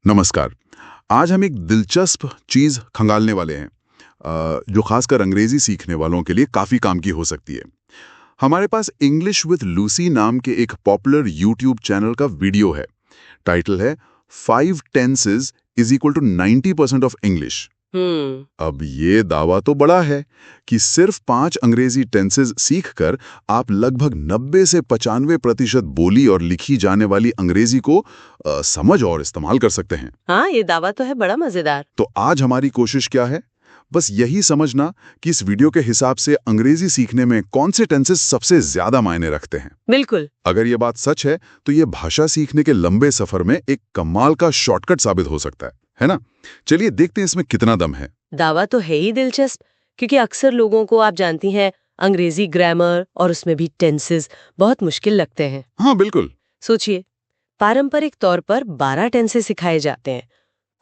नमस्कार। आज हम एक दिलचस्प चीज़ खंगालने वाले हैं जो खासकर अंग्रेजी सीखने वालों के लिए काफ़ी काम की हो सकती है। हमारे पास इंग्लिश विद लूसी नाम के एक पॉपुलर यूट्यूब चैनल का वीडियो है। टाइटल है 5 tenses is equal to 90% of English. अब ये दावा तो बड़ा है कि सिर्फ 5 अंग्रेजी टेंसेज सीखकर आप लगभग 90 से 95% बोली और लिखी जाने वाली अंग्रेजी को समझ और इस्तेमाल कर सकते हैं। हाँ, ये दावा तो है बड़ा मजेदार। तो आज हमारी कोशिश क्या है? बस यही समझना कि इस वीडियो के हिसाब से अंग्रेजी सीखने में कौन से टेंसेज सबसे ज्यादा मायने रखते हैं। बिल्कुल। अगर ये बात सच है तो ये भाषा सीखने के लंबे सफर में एक कमाल का शॉर्टकट साबित हो सकता है ना? चलिए देखते हैं इसमें कितना दम है। दावा तो है ही दिलचस्प, क्योंकि अक्सर लोगों को, आप जानती हैं, अंग्रेजी ग्रामर और उसमें भी टेंसेस बहुत मुश्किल लगते हैं। हाँ बिल्कुल। सोचिए, पारंपरिक तौर पर 12 टेंसेस सिखाए जाते हैं।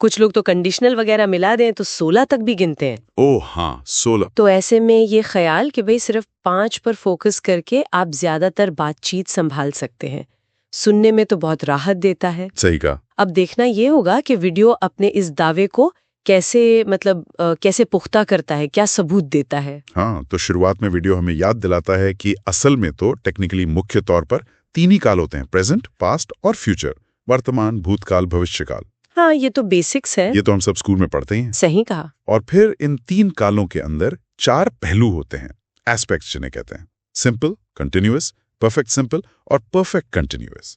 कुछ लोग तो कंडीशनल वगैरह मिला दें तो 16 तक भी गिनते हैं। ओह हाँ, 16। तो ऐसे में ये ख्याल कि भाई सिर्फ 5 पर फोकस करके आप ज्यादातर बातचीत संभाल सकते हैं, सुनने में तो बहुत राहत देता है। सही कहा। अब देखना ये होगा कि वीडियो अपने इस दावे को कैसे पुख्ता करता है, क्या सबूत देता है। हाँ, तो शुरुआत में वीडियो हमें याद दिलाता है कि असल में तो टेक्निकली मुख्य तौर पर 3 ही काल होते हैं, प्रेजेंट, पास्ट और फ्यूचर, वर्तमान, भूतकाल, भविष्यकाल। हाँ, ये तो बेसिक्स है। ये तो हम सब स्कूल में पढ़ते ही हैं। सही कहा। और फिर इन 3 कालों के अंदर 4 पहलू होते हैं, एस्पेक्ट्स जिन्हें कहते हैं, सिंपल, कंटिन्यूअस, परफेक्ट सिंपल और परफेक्ट कंटिन्यूअस।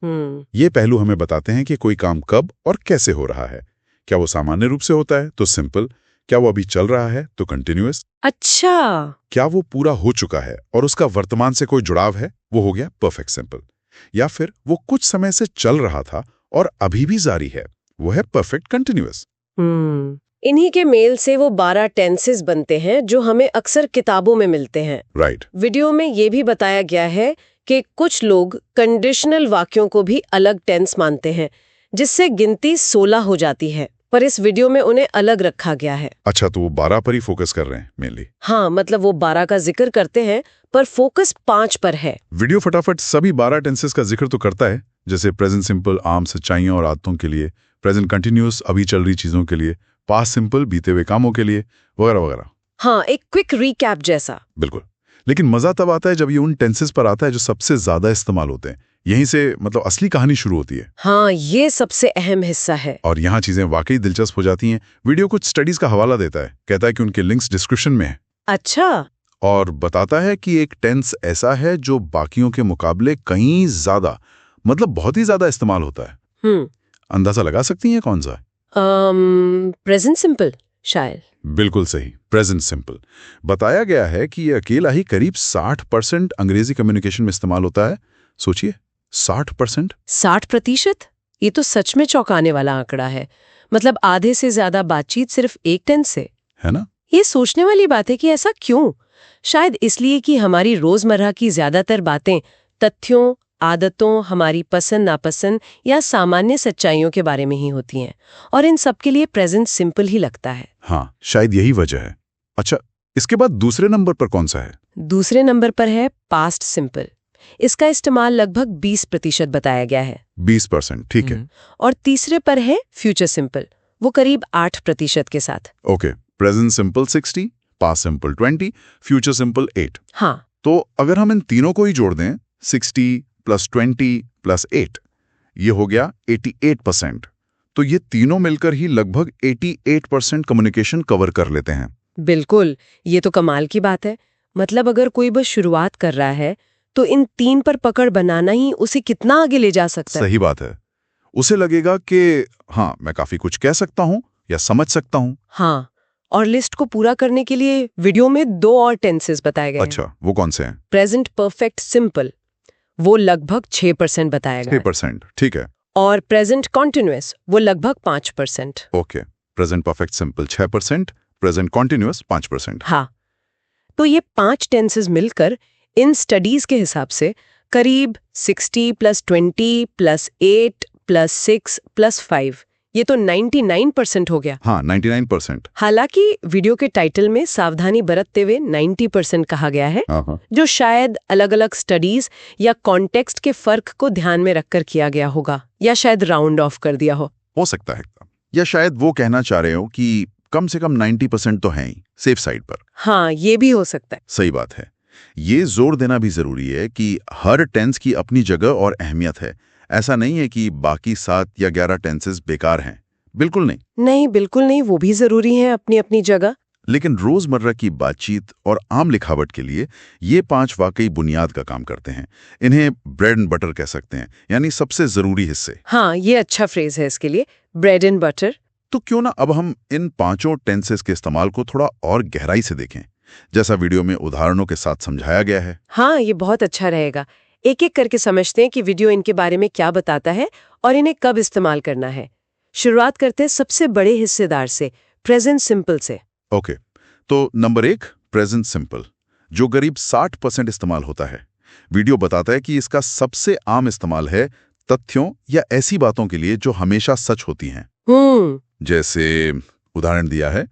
ये पहलू हमें बताते हैं कि कोई काम कब और कैसे हो रहा है। क्या वो सामान्य रूप से होता है तो सिंपल, क्या वो अभी चल रहा है तो कंटिन्यूअस, अच्छा, क्या वो पूरा हो चुका है और उसका वर्तमान से कोई जुड़ाव है, वो हो गया परफेक्ट सिंपल, या फिर वो कुछ समय से चल रहा था और अभी भी जारी है, वो है परफेक्ट कंटिन्यूअस। इन्हीं के मेल से वो 12 टेंसेस बनते हैं जो हमें अक्सर किताबों में मिलते हैं। राइट। वीडियो में ये भी बताया गया है कि कुछ लोग कंडीशनल वाक्यों को भी अलग टेंस मानते हैं, जिससे गिनती 16 हो जाती है, पर इस वीडियो में उन्हें अलग रखा गया है। अच्छा, तो वो 12 पर ही फोकस कर रहे हैं मेनली। हाँ, मतलब वो 12 का जिक्र करते हैं पर फोकस 5 पर है। वीडियो फटाफट सभी 12 टेंसेस का जिक्र तो करता है, जैसे प्रेजेंट सिंपल आम सच्चाइयों और आदतों के लिए, प्रेजेंट कंटिन्यूअस अभी चल रही चीजों के लिए, पास्ट सिंपल बीते हुए कामों के लिए, वगैरह वगैरह। हाँ, एक क्विक रिकैप जैसा। बिल्कुल। लेकिन मजा तब आता है जब ये उन टेंसेस पर आता है जो सबसे ज्यादा इस्तेमाल होते हैं। यहीं से मतलब असली कहानी शुरू होती है। हाँ, ये सबसे अहम हिस्सा है। और यहाँ चीजें वाकई दिलचस्प हो जाती हैं। वीडियो कुछ स्टडीज का हवाला देता है, कहता है कि उनके लिंक्स डिस्क्रिप्शन में है। अच्छा। और बताता है कि एक टेंस ऐसा है जो बाकियों के मुकाबले कहीं ज्यादा, मतलब बहुत ही ज्यादा इस्तेमाल होता है। अंदाजा लगा सकती हैं कौन सा? प्रेजेंट सिंपल शायद। बिल्कुल सही, प्रेजेंट सिंपल। बताया गया है कि ये अकेला ही करीब 60% अंग्रेजी कम्युनिकेशन में इस्तेमाल होता है। सोचिए, 60%। 60%? ये तो सच में चौंकाने वाला आंकड़ा है। मतलब आधे से ज्यादा बातचीत सिर्फ एक टेंस से, है ना? ये सोचने वाली बात है कि ऐसा क्यों? शायद इसलिए कि हमारी रोजमर्रा की ज्यादातर बातें तथ्यों, आदतों, हमारी पसंद नापसंद या सामान्य सच्चाइयों के बारे में ही होती हैं, और इन सब के लिए प्रेजेंट सिंपल ही लगता है। हाँ, शायद यही वजह है। अच्छा, इसके बाद दूसरे नंबर पर कौन सा है? दूसरे नंबर पर है पास्ट सिंपल। इसका इस्तेमाल लगभग 20% बताया गया है। 20%, ठीक है। और तीसरे पर है फ्यूचर सिंपल, वो करीब 8% के साथ। Okay, present simple 60, past simple 20, future simple 8। हाँ, तो अगर हम इन तीनों को ही जोड़ दें, 60 + 20 + 8, ये हो गया 88%। तो ये तीनों मिलकर ही लगभग 88% कम्युनिकेशन कवर कर लेते हैं। बिल्कुल, ये तो कमाल की बात है। मतलब अगर कोई बस शुरुआत कर रहा है तो इन 3 पर पकड़ बनाना ही उसे कितना आगे ले जा सकता है। सही बात है। उसे लगेगा कि हाँ, मैं काफी कुछ कह सकता हूँ या समझ सकता हूँ। हाँ, और लिस्ट को पूरा करने के लिए वीडियो में 2 और टेंसेस बताए गए हैं। अच्छा, वो कौन से हैं? प्रेजेंट परफेक्ट सिंपल, वो लगभग 6% बताया गया है। 6%, ठीक है। और प्रेजेंट कॉन्टिन्यूअस, वो लगभग 5%। Okay, present perfect simple 6%, present continuous 5%। हाँ, तो ये 5 टेंसेस मिलकर इन स्टडीज के हिसाब से करीब 60 + 20 + 8 + 6 + 5, ये तो 99% हो गया। हाँ, 99%। हालांकि वीडियो के टाइटल में सावधानी बरतते हुए 90% कहा गया है, जो शायद अलग-अलग स्टडीज या कॉन्टेक्स्ट के फर्क को ध्यान में रखकर किया गया होगा, या शायद राउंड ऑफ कर दिया हो सकता है। या शायद वो कहना चाह रहे हो कि कम से कम 90% तो हैं ही सेफ साइड पर। हाँ, ये भी हो सकता है। सही बात है। ये जोर देना भी जरूरी है कि हर टेंस की अपनी जगह और अहमियत है। ऐसा नहीं है कि बाकी 7 या 11 टेंसेस बेकार हैं, बिल्कुल नहीं। नहीं, बिल्कुल नहीं, वो भी जरूरी है अपनी अपनी जगह। लेकिन रोजमर्रा की बातचीत और आम लिखावट के लिए ये 5 वाकई बुनियाद का काम करते हैं। इन्हें ब्रेड एंड बटर कह सकते हैं, यानी सबसे जरूरी हिस्से। हाँ, ये अच्छा फ्रेज है इसके लिए, ब्रेड एंड बटर। तो क्यों ना अब हम इन 5 टेंसेस के इस्तेमाल को थोड़ा और गहराई से देखें, जैसा वीडियो में उदाहरणों के साथ समझाया गया है। हाँ, ये बहुत अच्छा रहेगा। एक एक करके समझते हैं कि वीडियो इनके बारे में क्या बताता है और इन्हें कब इस्तेमाल करना है। शुरुआत करते हैं सबसे बड़े हिस्सेदार से, प्रेजेंट सिंपल से। ओके, तो नंबर 1 प्रेजेंट सिंपल, जो करीब 60% इस्तेमाल होता है। वीडियो बताता है कि इसका सबसे आम इस्तेमाल है तथ्यों या ऐसी बातों के लिए जो हमेशा सच होती हैं। जैसे उदाहरण दिया है,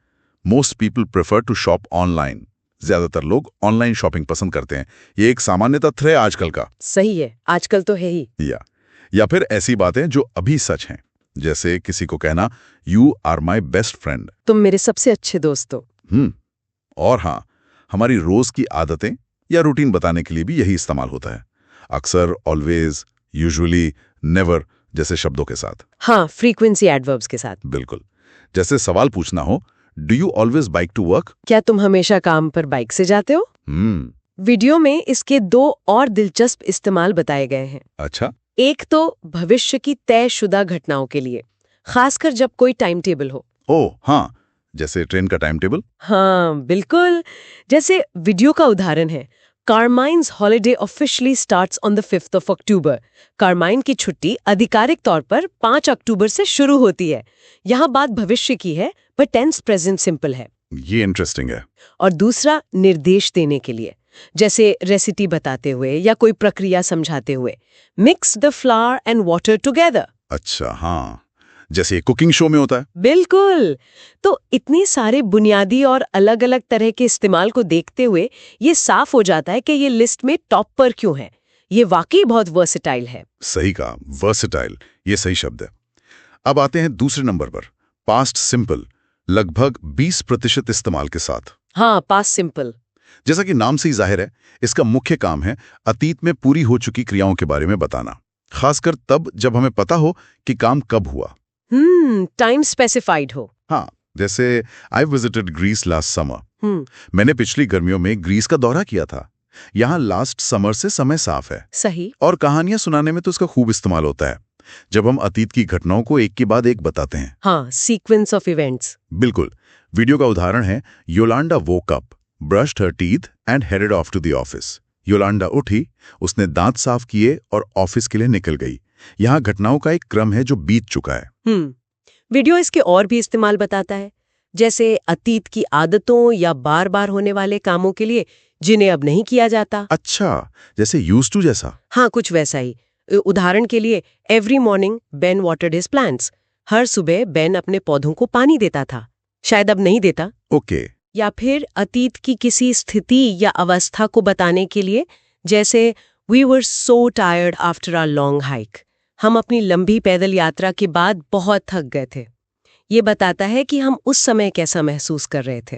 most people prefer to shop online. ज्यादातर लोग ऑनलाइन शॉपिंग पसंद करते हैं। ये एक सामान्य तथ्य है आजकल का। सही है, आजकल तो है ही। या फिर ऐसी बातें जो अभी सच हैं, जैसे किसी को कहना you are my best friend, तुम मेरे सबसे अच्छे दोस्त हो। और हाँ, हमारी रोज की आदतें या रूटीन बताने के लिए भी यही इस्तेमाल होता है, अक्सर, ऑलवेज, यूजुअली, नेवर जैसे शब्दों के साथ। हाँ, फ्रीक्वेंसी एडवर्ब्स के साथ। बिल्कुल। जैसे सवाल पूछना हो, do you always bike to work? क्या तुम हमेशा काम पर बाइक से जाते हो? वीडियो में इसके 2 और दिलचस्प इस्तेमाल बताए गए हैं। अच्छा। एक तो भविष्य की तयशुदा घटनाओं के लिए, खासकर जब कोई टाइम टेबल हो। ओह हाँ, जैसे ट्रेन का टाइम टेबल। हाँ, बिल्कुल। जैसे वीडियो का उदाहरण है, Carmine's holiday officially starts on the 5th of October। Carmine की छुट्टी आधिकारिक तौर पर 5 अक्टूबर से शुरू होती है। यहाँ बात भविष्य की है, पर टेंस प्रेजेंट सिंपल है। ये इंटरेस्टिंग है। और दूसरा निर्देश देने के लिए, जैसे रेसिपी बताते हुए या कोई प्रक्रिया समझाते हुए, mix the flower and water together. अच्छा हाँ, जैसे कुकिंग शो में होता है। बिल्कुल। तो इतने सारे बुनियादी और अलग अलग तरह के इस्तेमाल को देखते हुए ये साफ हो जाता है कि ये लिस्ट में टॉप पर क्यों है। ये वाकई बहुत वर्सेटाइल है। सही कहा, वर्सेटाइल, ये सही शब्द है। अब आते हैं दूसरे नंबर पर, पास्ट सिंपल, लगभग 20% इस्तेमाल के साथ। हाँ, पास्ट सिंपल। जैसा कि नाम से ही जाहिर है, इसका मुख्य काम है अतीत में पूरी हो चुकी क्रियाओं के बारे में बताना, खासकर तब जब हमें पता हो कि काम कब हुआ। टाइम स्पेसिफाइड हो। हाँ, जैसे I visited Greece last summer. मैंने पिछली गर्मियों में ग्रीस का दौरा किया था। यहाँ लास्ट समर से समय साफ है। सही। और कहानियां सुनाने में तो इसका खूब इस्तेमाल होता है, जब हम अतीत की घटनाओं को एक के बाद एक बताते हैं। हाँ, सीक्वेंस ऑफ इवेंट्स। बिल्कुल। वीडियो का उदाहरण है, Yolanda woke up, brushed her teeth and headed off to the office. Yolanda उठी, उसने दांत साफ किए और ऑफिस के लिए निकल गई। यहाँ घटनाओं का एक क्रम है जो बीत चुका है। वीडियो इसके और भी इस्तेमाल बताता है, जैसे अतीत की आदतों या बार बार होने वाले कामों के लिए जिन्हें अब नहीं किया जाता। अच्छा, जैसे यूज्ड टू जैसा। हाँ, कुछ वैसा ही। उदाहरण के लिए, every morning Ben watered his plants. हर सुबह बेन अपने पौधों को पानी देता था, शायद अब नहीं देता। ओके। या फिर अतीत की किसी स्थिति या अवस्था को बताने के लिए, जैसे we were so tired after our long hike. हम अपनी लंबी पैदल यात्रा के बाद बहुत थक गए थे। ये बताता है कि हम उस समय कैसा महसूस कर रहे थे।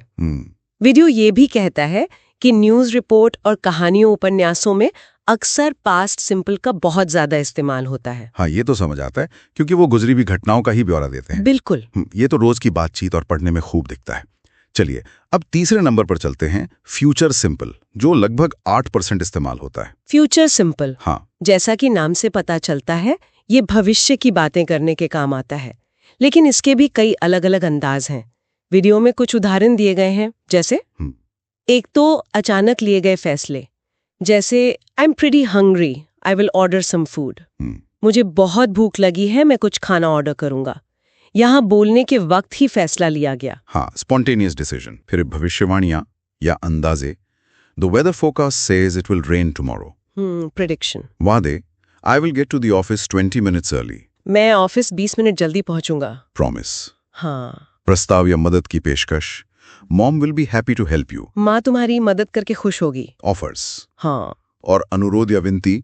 वीडियो ये भी कहता है कि न्यूज़ रिपोर्ट और कहानियों उपन्यासों में अक्सर पास्ट सिंपल का बहुत ज्यादा इस्तेमाल होता है। हाँ, ये तो समझ आता है, क्योंकि वो गुजरी हुई घटनाओं का ही ब्यौरा देते हैं। बिल्कुल। ये तो रोज की बातचीत और पढ़ने में खूब दिखता है। चलिए, अब तीसरे नंबर पर चलते हैं, फ्यूचर सिंपल, जो लगभग 8% इस्तेमाल होता है। फ्यूचर सिंपल, हाँ, जैसा कि नाम से पता चलता है, ये भविष्य की बातें करने के काम आता है, लेकिन इसके भी कई अलग अलग अंदाज हैं। वीडियो में कुछ उदाहरण दिए गए हैं, जैसे एक तो अचानक लिए गए फैसले, जैसे I am pretty hungry, I will order some food. मुझे बहुत भूख लगी है, मैं कुछ खाना ऑर्डर करूंगा। यहाँ बोलने के वक्त ही फैसला लिया गया। हाँ, स्पॉन्टेनियस डिसीजन। फिर भविष्यवाणियां या अंदाजे, the weather forecast says it will rain tomorrow. Prediction. वादे, I will get to the office 20 minutes early. मैं ऑफिस 20 मिनट जल्दी पहुंचूंगा। प्रॉमिस। हाँ। प्रस्ताव या मदद की पेशकश, mom will be happy to help you. माँ तुम्हारी मदद करके खुश होगी। ऑफर्स। हाँ। और अनुरोध या विनती,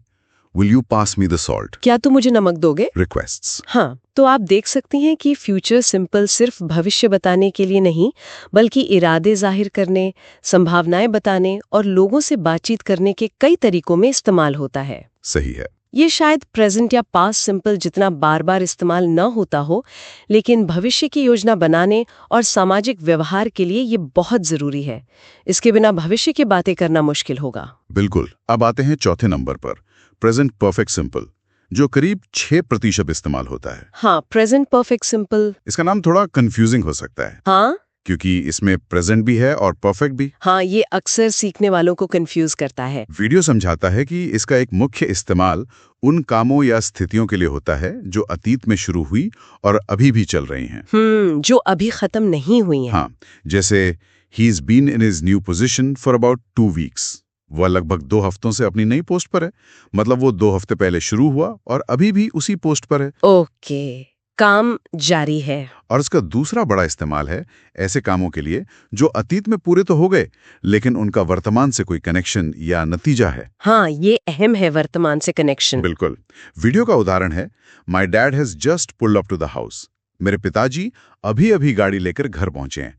will you pass me the salt? क्या तुम मुझे नमक दोगे? रिक्वेस्ट्स। हाँ, तो आप देख सकती हैं कि फ्यूचर सिंपल सिर्फ भविष्य बताने के लिए नहीं, बल्कि इरादे जाहिर करने, संभावनाएं बताने और लोगों से बातचीत करने के कई तरीकों में इस्तेमाल होता है। सही है। ये शायद प्रेजेंट या पास्ट सिंपल जितना बार बार इस्तेमाल न होता हो, लेकिन भविष्य की योजना बनाने और सामाजिक व्यवहार के लिए ये बहुत जरूरी है। इसके बिना भविष्य की बातें करना मुश्किल होगा। बिल्कुल। अब आते हैं चौथे नंबर पर, प्रेजेंट परफेक्ट सिंपल, जो करीब 6% इस्तेमाल होता है। हाँ, प्रेजेंट परफेक्ट सिंपल। इसका नाम थोड़ा कंफ्यूजिंग हो सकता है, हाँ, क्योंकि इसमें प्रेजेंट भी है और परफेक्ट भी। हाँ, ये अक्सर सीखने वालों को कंफ्यूज करता है। वीडियो समझाता है कि इसका एक मुख्य इस्तेमाल उन कामों या स्थितियों के लिए होता है जो अतीत में शुरू हुई और अभी भी चल रही हैं। जो अभी खत्म नहीं हुई हैं। हाँ, जैसे he is been in his new position for about 2 weeks. वह लगभग 2 हफ्तों से अपनी नई पोस्ट पर है, मतलब वो 2 हफ्ते पहले शुरू हुआ और अभी भी उसी पोस्ट पर है। ओके, काम जारी है। और इसका दूसरा बड़ा इस्तेमाल है ऐसे कामों के लिए जो अतीत में पूरे तो हो गए, लेकिन उनका वर्तमान से कोई कनेक्शन या नतीजा है। हाँ, ये अहम है, वर्तमान से कनेक्शन। बिल्कुल। वीडियो का उदाहरण है, my dad has just pulled up to the house. मेरे पिताजी अभी अभी गाड़ी लेकर घर पहुंचे हैं।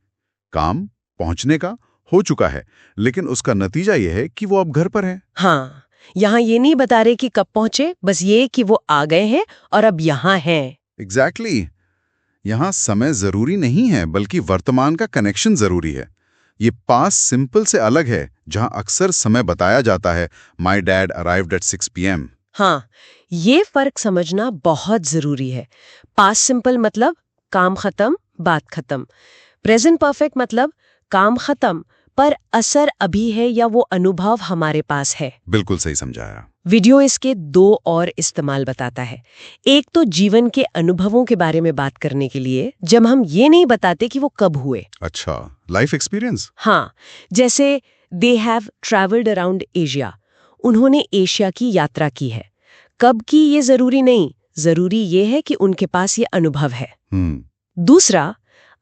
काम पहुंचने का हो चुका है, लेकिन उसका नतीजा यह है कि वो अब घर पर हैं। हाँ, यहाँ ये नहीं बता रहे कि कब पहुंचे, बस ये कि वो आ गए हैं और अब यहाँ हैं। एग्जैक्टली। यहाँ समय जरूरी नहीं है, बल्कि वर्तमान का कनेक्शन जरूरी है। ये पास सिंपल से अलग है, जहाँ अक्सर समय बताया जाता है, my dad arrived at 6 PM। हाँ, ये फर्क समझना बहुत जरूरी है। पास्ट सिंपल मतलब काम खत्म, बात खत्म। प्रेजेंट परफेक्ट मतलब काम खत्म, पर असर अभी है या वो अनुभव हमारे पास है। बिल्कुल सही समझाया। वीडियो इसके 2 और इस्तेमाल बताता है। एक तो जीवन के अनुभवों के बारे में बात करने के लिए, जब हम ये नहीं बताते कि वो कब हुए। अच्छा, लाइफ एक्सपीरियंस। हाँ, जैसे they have travelled around Asia, उन्होंने एशिया की यात्रा की है। कब की ये जरूरी नहीं, जरूरी ये है कि उनके पास ये अनुभव है। दूसरा,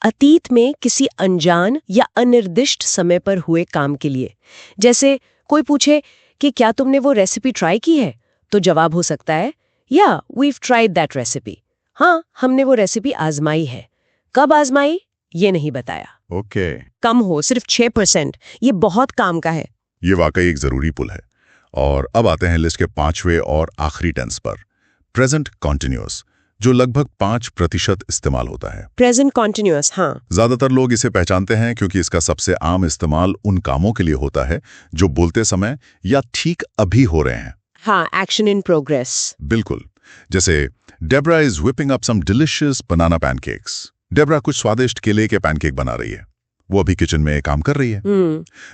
अतीत में किसी अनजान या अनिर्दिष्ट समय पर हुए काम के लिए। जैसे कोई पूछे कि क्या तुमने वो रेसिपी ट्राई की है, तो जवाब हो सकता है या वीव ट्राइड दैट रेसिपी। हाँ, हमने वो रेसिपी आजमाई है। कब आजमाई, ये नहीं बताया। ओके। कम हो, सिर्फ 6%, ये बहुत काम का है। ये वाकई एक जरूरी पुल है। और अब आते हैं लिस्ट के 5वें और आखिरी टेंस पर, प्रेजेंट कॉन्टिन्यूअस, जो लगभग 5% इस्तेमाल होता है। Present continuous. हाँ, ज्यादातर लोग इसे पहचानते हैं क्योंकि इसका सबसे आम इस्तेमाल उन कामों के लिए होता है जो बोलते समय या ठीक अभी हो रहे हैं। हाँ, एक्शन इन प्रोग्रेस। बिल्कुल। जैसे Debra is whipping up some delicious banana pancakes. Debra कुछ स्वादिष्ट केले के पैनकेक बना रही है। वो अभी किचन में काम कर रही है।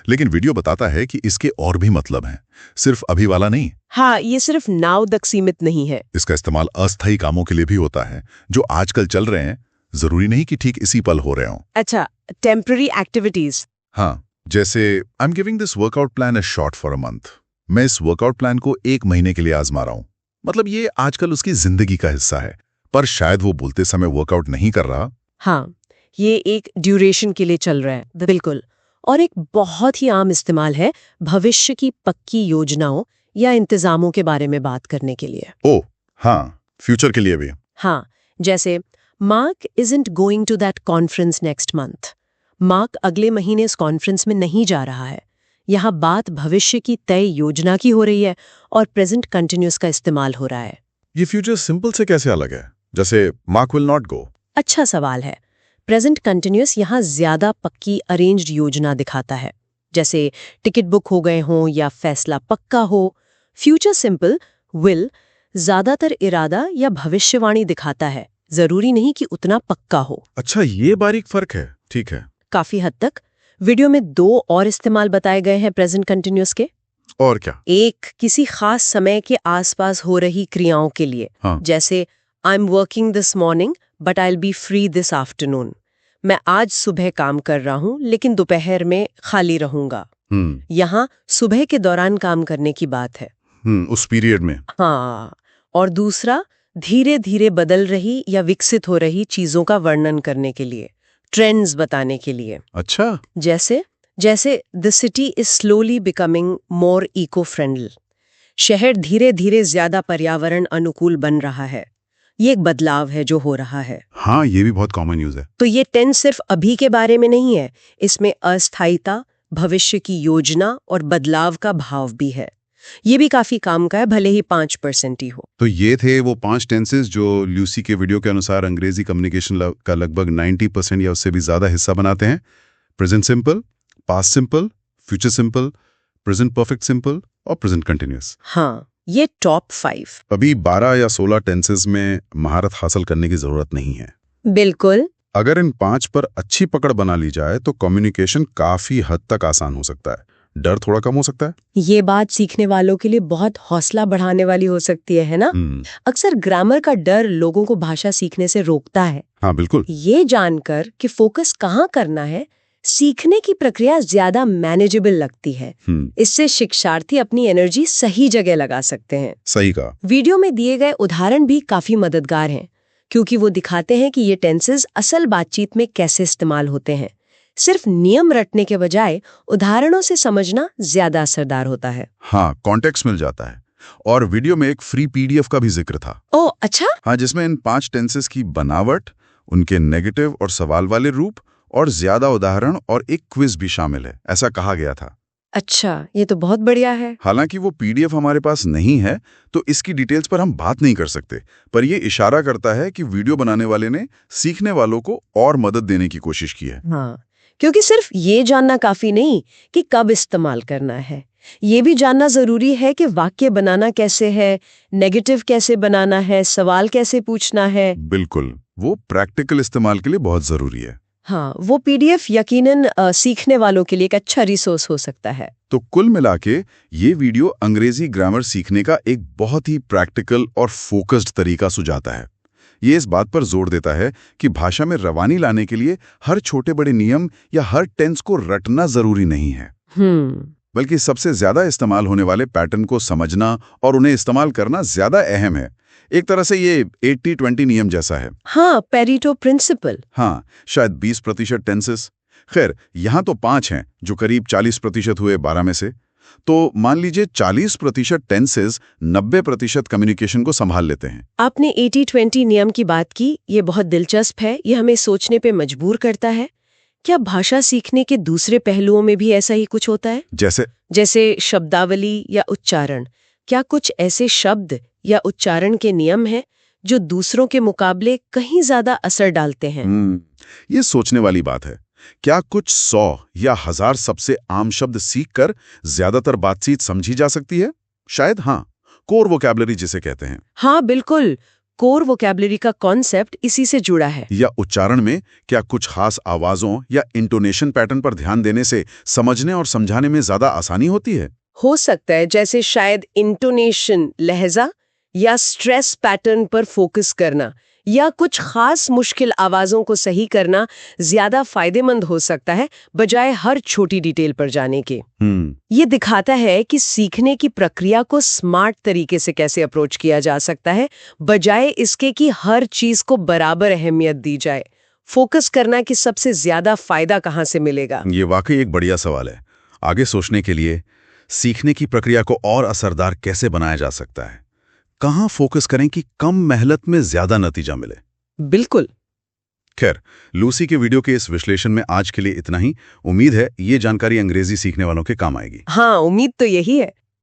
लेकिन वीडियो बताता है कि इसके और भी मतलब हैं, सिर्फ अभी वाला नहीं। हाँ, ये सिर्फ नाउ तक सीमित नहीं है। इसका इस्तेमाल अस्थायी कामों के लिए भी होता है जो आजकल चल रहे हैं, जरूरी नहीं कि ठीक इसी पल हो रहे हों। अच्छा, टेम्पररी एक्टिविटीज। हाँ, जैसे I am giving this workout plan as short for a month. मैं इस वर्कआउट प्लान को 1 महीने के लिए आजमा रहा हूं। मतलब ये आजकल उसकी जिंदगी का हिस्सा है, पर शायद वो बोलते समय वर्कआउट नहीं कर रहा। हाँ, ये एक ड्यूरेशन के लिए चल रहा है। बिल्कुल। और एक बहुत ही आम इस्तेमाल है भविष्य की पक्की योजनाओं या इंतजामों के बारे में बात करने के लिए। ओह हाँ, फ्यूचर के लिए भी। हाँ, जैसे Mark isn't going to that conference next month. Mark अगले महीने इस कॉन्फ्रेंस में नहीं जा रहा है। यहाँ बात भविष्य की तय योजना की हो रही है और प्रेजेंट कंटिन्यूअस का इस्तेमाल हो रहा है। ये फ्यूचर सिंपल से कैसे अलग है? जैसे मार्क विल नॉट गो। अच्छा सवाल है। प्रेजेंट कंटिन्यूअस यहाँ ज्यादा पक्की अरेंज्ड योजना दिखाता है, जैसे टिकट बुक हो गए हों या फैसला पक्का हो। फ्यूचर सिंपल विल ज्यादातर इरादा या भविष्यवाणी दिखाता है, जरूरी नहीं कि उतना पक्का हो। अच्छा, ये बारीक फर्क है। ठीक है। काफी हद तक। वीडियो में 2 और इस्तेमाल बताए गए हैं प्रेजेंट कंटिन्यूअस के। और क्या? एक किसी खास समय के आसपास हो रही क्रियाओं के लिए। हाँ। जैसे I am working this morning but I will be free this afternoon. मैं आज सुबह काम कर रहा हूँ लेकिन दोपहर में खाली रहूंगा। यहाँ सुबह के दौरान काम करने की बात है। उस पीरियड में। हाँ। और दूसरा, धीरे धीरे बदल रही या विकसित हो रही चीजों का वर्णन करने के लिए, ट्रेंड्स बताने के लिए। अच्छा। जैसे the city is slowly becoming more eco friendly. शहर धीरे धीरे ज्यादा पर्यावरण अनुकूल बन रहा है। ये एक बदलाव है जो हो रहा है। हाँ, ये भी बहुत कॉमन न्यूज़ है। तो ये टेंस सिर्फ अभी के बारे में नहीं है, इसमें अस्थायीता, भविष्य की योजना और बदलाव का भाव भी है। ये भी काफी काम का है, भले ही 5% ही हो। तो ये थे वो 5 टेंसेस जो ल्यूसी के वीडियो के अनुसार अंग्रेजी कम्युनिकेशन का लगभग 90% या उससे भी ज्यादा हिस्सा बनाते हैं। Present simple, past simple, future simple, present perfect simple और प्रेजेंट कंटिन्यूअस। हाँ, ये टॉप 5। अभी 12 या 16 टेंसेस में महारत हासिल करने की जरूरत नहीं है। बिल्कुल। अगर इन 5 पर अच्छी पकड़ बना ली जाए तो कम्युनिकेशन काफी हद तक आसान हो सकता है, डर थोड़ा कम हो सकता है। ये बात सीखने वालों के लिए बहुत हौसला बढ़ाने वाली हो सकती है ना? अक्सर ग्रामर का डर लोगों को भाषा सीखने से रोकता है। हाँ, बिल्कुल। ये जानकर कि फोकस कहाँ करना है, सीखने की प्रक्रिया ज्यादा मैनेजेबल लगती है। इससे शिक्षार्थी अपनी एनर्जी सही जगह लगा सकते हैं। सही कहा। वीडियो में दिए गए उदाहरण भी काफी मददगार हैं, क्योंकि वो दिखाते हैं कि ये टेंसेस असल बातचीत में कैसे इस्तेमाल होते हैं। सिर्फ नियम रटने के बजाय उदाहरणों से समझना ज्यादा असरदार होता है। हाँ, कॉन्टेक्स्ट मिल जाता है। और वीडियो में एक फ्री पीडीएफ का भी जिक्र था। ओह, अच्छा। हाँ, जिसमें इन 5 टेंसेस की बनावट, उनके नेगेटिव और सवाल वाले रूप और ज्यादा उदाहरण और एक क्विज भी शामिल है, ऐसा कहा गया था। अच्छा, ये तो बहुत बढ़िया है। हालांकि वो पीडीएफ हमारे पास नहीं है, तो इसकी डिटेल्स पर हम बात नहीं कर सकते, पर ये इशारा करता है कि वीडियो बनाने वाले ने सीखने वालों को और मदद देने की कोशिश की है। हाँ, क्योंकि सिर्फ ये जानना काफी नहीं कि कब इस्तेमाल करना है, ये भी जानना जरूरी है कि वाक्य बनाना कैसे है, नेगेटिव कैसे बनाना है, सवाल कैसे पूछना है। बिल्कुल, वो प्रैक्टिकल इस्तेमाल के लिए बहुत जरूरी है। हाँ, वो पीडीएफ यकीनन सीखने वालों के लिए एक अच्छा रिसोर्स हो सकता है। तो कुल मिला के ये वीडियो अंग्रेजी ग्रामर सीखने का एक बहुत ही प्रैक्टिकल और फोकस्ड तरीका सुझाता है। ये इस बात पर जोर देता है कि भाषा में रवानी लाने के लिए हर छोटे बड़े नियम या हर टेंस को रटना जरूरी नहीं है, बल्कि सबसे ज्यादा इस्तेमाल होने वाले पैटर्न को समझना और उन्हें इस्तेमाल करना ज्यादा अहम है। एक तरह से ये 80-20 नियम जैसा है। हाँ, पेरेटो प्रिंसिपल। हाँ, शायद 20% टेंसेस। खैर, यहाँ तो 5 हैं जो करीब 40% हुए 12 में से। तो मान लीजिए 40% टेंसेस 90% कम्युनिकेशन को संभाल लेते हैं। आपने 80-20 नियम की बात की, ये बहुत दिलचस्प है। ये हमें सोचने पे मजबूर करता है। क्या भाषा सीखने के दूसरे पहलुओं में भी ऐसा ही कुछ होता है? जैसे शब्दावली या उच्चारण। क्या कुछ ऐसे शब्द या उच्चारण के नियम हैं जो दूसरों के मुकाबले कहीं ज्यादा असर डालते हैं? ये सोचने वाली बात है। क्या कुछ 100 या 1000 सबसे आम शब्द सीखकर ज्यादातर बातचीत समझी जा सकती है? शायद हाँ, कोर वोकैबुलरी जिसे कहते हैं। हाँ, बिल्कुल। कोर वोकैबुलरी का कॉन्सेप्ट इसी से जुड़ा है। या उच्चारण में क्या कुछ खास आवाजों या इंटोनेशन पैटर्न पर ध्यान देने से समझने और समझाने में ज्यादा आसानी होती है? हो सकता है, जैसे शायद इंटोनेशन, लहजा या स्ट्रेस पैटर्न पर फोकस करना या कुछ खास मुश्किल आवाजों को सही करना ज्यादा फायदेमंद हो सकता है, बजाय हर छोटी डिटेल पर जाने के। ये दिखाता है कि सीखने की प्रक्रिया को स्मार्ट तरीके से कैसे अप्रोच किया जा सकता है, बजाय इसके कि हर चीज को बराबर अहमियत दी जाए। फोकस करना कि सबसे ज्यादा फायदा कहाँ से मिलेगा। ये वाकई एक बढ़िया सवाल है। आगे सोचने के लिए सीखने की प्रक्रिया को और असरदार कैसे बनाया जा सकता है, कहां फोकस करें कि कम मेहनत में ज्यादा नतीजा मिले। बिल्कुल। खैर, लूसी के वीडियो के इस विश्लेषण में आज के लिए इतना ही। उम्मीद है ये जानकारी अंग्रेजी सीखने वालों के काम आएगी। हाँ, उम्मीद तो यही है।